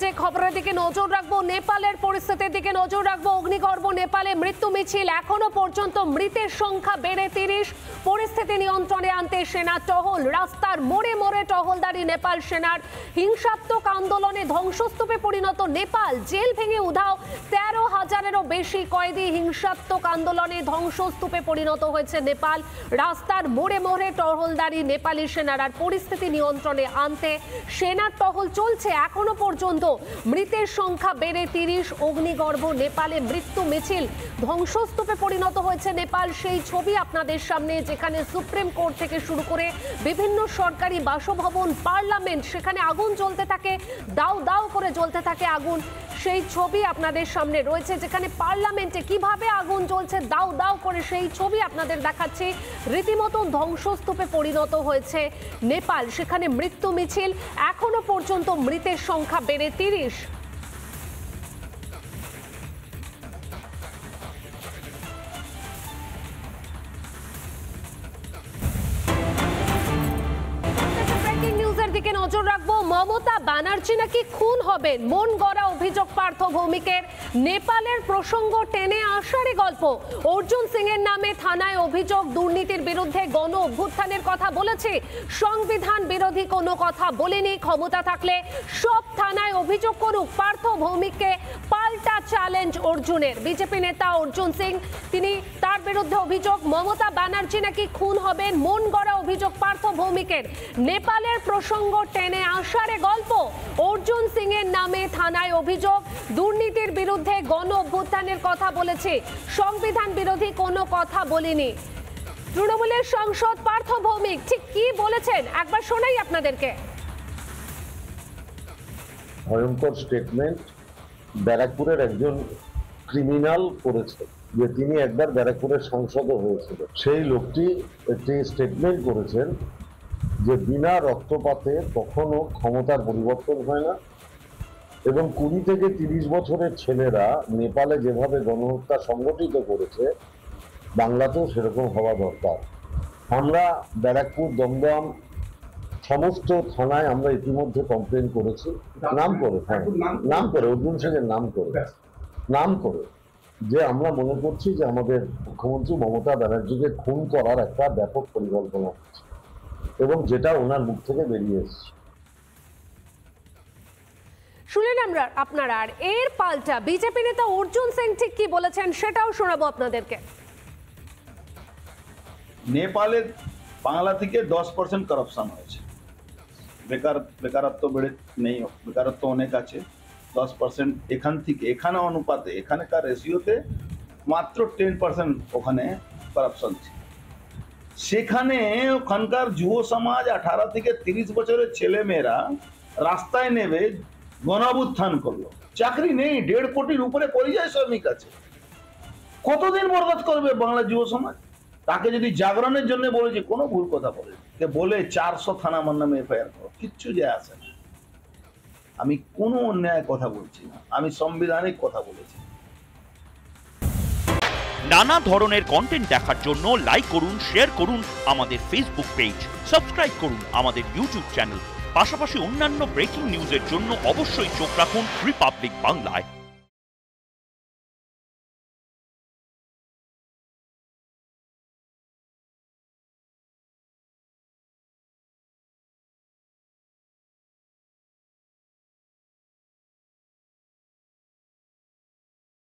যে খবরের দিকে নজর রাখবো, নেপালের পরিস্থিতির দিকে নজর রাখবো। অগ্নিগর্ভ নেপালে মৃত্যু মিছিল, এখনো পর্যন্ত মৃতের সংখ্যা বেড়ে 30। পরিস্থিতি নিয়ন্ত্রণে আনতে সেনা টহল, রাস্তার মোড়ে মোড়ে টহলদারি নেপাল সেনার। হিংসাত্মক আন্দোলনে ধ্বংসস্তূপে পরিণত নেপাল, জেল ভেঙে উধাও 13,000-এরও বেশি কয়েদি। হিংসাত্মক আন্দোলনে ধ্বংসস্তূপে পরিণত হয়েছে নেপাল, রাস্তার মোড়ে মোড়ে টহলদারি নেপালি সেনার। আর পরিস্থিতি নিয়ন্ত্রণে আনতে সেনার টহল চলছে এখনো পর্যন্ত। মৃতের সংখ্যা বেড়ে 30। অগ্নিগর্ভ নেপালে মৃত্যু মিছিল, ধ্বংসস্তূপে পরিণত হয়েছে নেপাল। সেই ছবি আপনাদের সামনে, যেখানে সুপ্রিম কোর্ট থেকে শুরু করে বিভিন্ন সরকারি বাসভবন, পার্লামেন্ট, সেখানে আগুন জ্বলতে থাকে, দাউ দাউ করে জ্বলতে থাকে আগুন। সেই ছবি আপনাদের সামনে রয়েছে, যেখানে পার্লামেন্টে কিভাবে আগুন জ্বলছে দাউ দাউ করে, সেই ছবি আপনাদের দেখাচ্ছি। রীতিমতো ধ্বংসস্তূপে পরিণত হয়েছে নেপাল, সেখানে মৃত্যু মিছিল। এখনো পর্যন্ত মৃতের সংখ্যা বেড়ে 30। দিকে নজর রাখবো। মমতা ব্যানার্জি নাকি খুন হবেন, মন গড়া অভিযোগ পার্থ ভৌমিকের। নেপালের প্রসঙ্গ টেনে আসারই গল্প। অর্জুন সিং এর নামে থানায় অভিযোগ, দুর্নীতির বিরুদ্ধে গণ অভ্যুত্থানের কথা বলেছে, সংবিধান বিরোধী কোনো কথা বলেনি। ক্ষমতা থাকলে সব থানায় অভিযোগ করুক। পার্থ ভৌমিককে পাল্টা চ্যালেঞ্জ অর্জুনের। বিজেপি নেতা অর্জুন সিং, তিনি তার বিরুদ্ধে অভিযোগ, মমতা ব্যানার্জি নাকি খুন হবেন, মন গড়া অভিযোগ পার্থ ভৌমিকের। নেপালের প্রসঙ্গ টেনে আসারে গল্প। অর্জুন সিং এর নামে থানায় অভিযোগ, দুর্নীতির বিরুদ্ধে গণ অভ্যুত্থানের কথা বলেছে, সংবিধান বিরোধী কোনো কথা বলেনি। তৃণমূলের সাংসদ পার্থ ভৌমিক ঠিক কি বলেছেন একবার শোনাই আপনাদেরকে। ভয়ঙ্কর স্টেটমেন্ট ব্যারাকপুরের একজন ক্রিমিনাল করেছে, যে তিনি একবার ব্যারাকপুরের সাংসদও হয়েছিল। সেই লোকটি একটি স্টেটমেন্ট করেছেন যে বিনা রক্তপাতে কখনো ক্ষমতার পরিবর্তন হয় না, এবং 20 থেকে 30 বছরের ছেলেরা নেপালে যেভাবে গণহত্যা সংগঠিত করেছে, বাংলাতেও সেরকম হওয়া দরকার। আমরা ব্যারাকপুর, দমদম সমস্ত থানায় আমরা ইতিমধ্যে কমপ্লেন করেছি, নাম করে, হ্যাঁ নাম করে, অর্জুন সিং এর নাম করে যে আমরা মনে করছি যে আমাদের মুখ্যমন্ত্রী মমতা ব্যানার্জিকে খুন করার একটা ব্যাপক পরিকল্পনা হচ্ছে, এবং যেটা ওনার মুখ থেকে বেরিয়ে এসেছে। শুনলেন আমরা আপনারা। আর এর পাল্টা বিজেপি নেতা অর্জুন সিং ঠিক কি বলেছেন সেটাও শোনাবো আপনাদেরকে। নেপালে বাংলা থেকে 10% করাপশন হয়েছে। বেকারত্ব বেড়ে নেই, বেকারত্ব অনেক আছে। 10% এখান থেকে, এখানে অনুপাতে, এখানকার রেশিওতে মাত্র 10% ওখানে করাপশন ছিল। সেখানে ওখানকার যুব সমাজ 18 থেকে 30 বছরের ছেলে মেয়েরা রাস্তায় নেমে গণঅভ্যুত্থান করলো। চাকরি নেই, 1.5 কোটির উপরে পরিযায়ী শ্রমিক আছে। কতদিন বরবাদ করবে বাংলা যুব সমাজ? তাকে যদি জাগরণের জন্য বলেছে, কোনো ভুল কথা বলে 400 থানা আমার নামে এফআইআর করো, কিচ্ছু যায় আসে না। আমি কোনো অন্যায় কথা বলছি না, আমি সাংবিধানিক কথা বলেছি। নানা ধরনের কন্টেন্ট দেখার জন্য লাইক করুন, শেয়ার করুন আমাদের ফেসবুক পেজ, সাবস্ক্রাইব করুন আমাদের ইউটিউব চ্যানেল। পাশাপাশি অন্যান্য ব্রেকিং নিউজের জন্য অবশ্যই চোখ রাখুন রিপাবলিক বাংলায়।